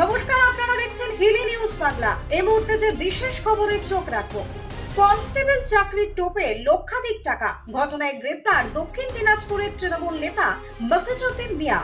নমস্কার, আপনারা দেখছেন হিলি নিউজ বাংলা। এই মুহূর্তে যে বিশেষ খবরে চোখ রাখবো, কনস্টেবল চাকরির টোপে লক্ষাধিক টাকা, ঘটনায় গ্রেপ্তার দক্ষিণ দিনাজপুরের তৃণমূল নেতা মফিজউদ্দিন মিয়া।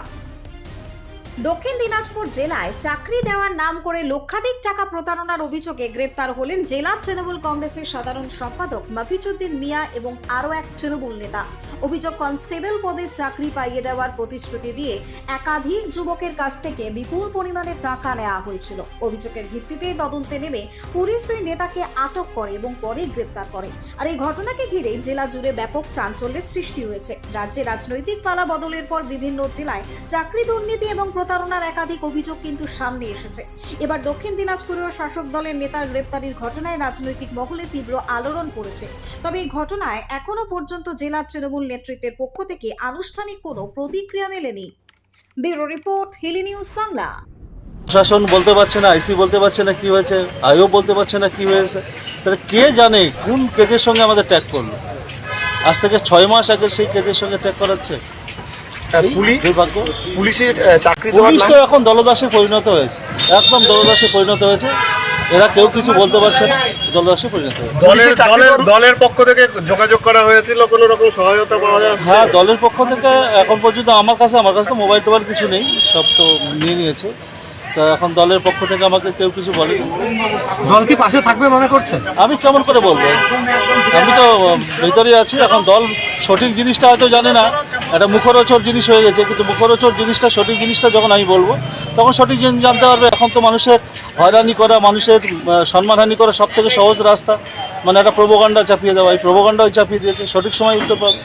দক্ষিণ দিনাজপুর জেলায় চাকরি দেওয়ার নাম করে লক্ষাধিক টাকা প্রতারণার অভিযোগে গ্রেপ্তার হলেন জেলা তৃণমূল কংগ্রেসের সাধারণ সম্পাদক মফিজউদ্দিন মিয়া এবং আরও এক তৃণমূল নেতা। অভিযোগ, কনস্টেবল পদে চাকরি পাইয়ে দেওয়ার প্রতিশ্রুতি দিয়ে একাধিক যুবকের কাছ থেকে বিপুল পরিমাণে টাকা নেওয়া হয়েছিল। অভিযোগের ভিত্তিতে তদন্তে নেমে পুলিশ দুই নেতাকে আটক করে এবং পরে গ্রেপ্তার করে। আর এই ঘটনাকে ঘিরে জেলা জুড়ে ব্যাপক চাঞ্চল্যের সৃষ্টি হয়েছে। রাজ্যে রাজনৈতিক পালা বদলের পর বিভিন্ন জেলায় চাকরি দুর্নীতি এবং প্রতারণার একাধিক অভিযোগ কিন্তু সামনে এসেছে। এবার দক্ষিণ দিনাজপুরেও শাসক দলের নেতার গ্রেপ্তারির ঘটনায় রাজনৈতিক মহলে তীব্র আলোড়ন পড়েছে। তবে এই ঘটনায় এখনো পর্যন্ত জেলা তৃণমূল নেতৃত্বের পক্ষ থেকে আনুষ্ঠানিক কোনো প্রতিক্রিয়া মেলেনি। Bureau report, Hili news Bangla. প্রশাসন বলতে পারছে না, আইসি বলতে পারছে না কি হয়েছে, আইও বলতে পারছে না কি হয়েছে। তাহলে কে জানে কোন কেজের সঙ্গে আমাদের ট্যাগ করলো? আজ থেকে 6 মাস আগে সেই কেজের সঙ্গে ট্যাগ করাচ্ছে। পুলিশের চাকরি পুলিশ তো এখন দলদাসে পরিণত হয়েছে, একদম দলদাসে পরিণত হয়েছে। এরা কেউ কিছু বলতে পারছে না, দলদাসে পরিণত হয়েছে। দলের পক্ষ থেকে যোগাযোগ করা হয়েছিল, কোনো রকম সহায়তা পাওয়া যাচ্ছে? হ্যাঁ, দলের পক্ষ থেকে এখন পর্যন্ত আমার কাছে তো মোবাইল টোবাইল কিছু নেই, সব তো নিয়ে নিয়েছে। তা এখন দলের পক্ষ থেকে আমাকে কেউ কিছু বলেনি। দল কি পাশে থাকবে মনে করছেন? আমি কেমন করে বলবো, আমি তো ভিতরে আছি। এখন দল সঠিক জিনিসটা হয়তো জানে না, একটা মুখরোচক জিনিস হয়ে গেছে। কিন্তু মুখরোচক জিনিসটা, সঠিক জিনিসটা যখন আমি বলবো তখন সঠিক জিনিস জানতে পারবে। এখন তো মানুষের হয়রানি করা, মানুষের সম্মানহানি করা সব থেকে সহজ রাস্তা, মানে একটা প্রোপাগান্ডা চাপিয়ে দেওয়া। এই প্রোপাগান্ডাও চাপিয়ে দিয়েছে, সঠিক সময় উত্তর পাবে।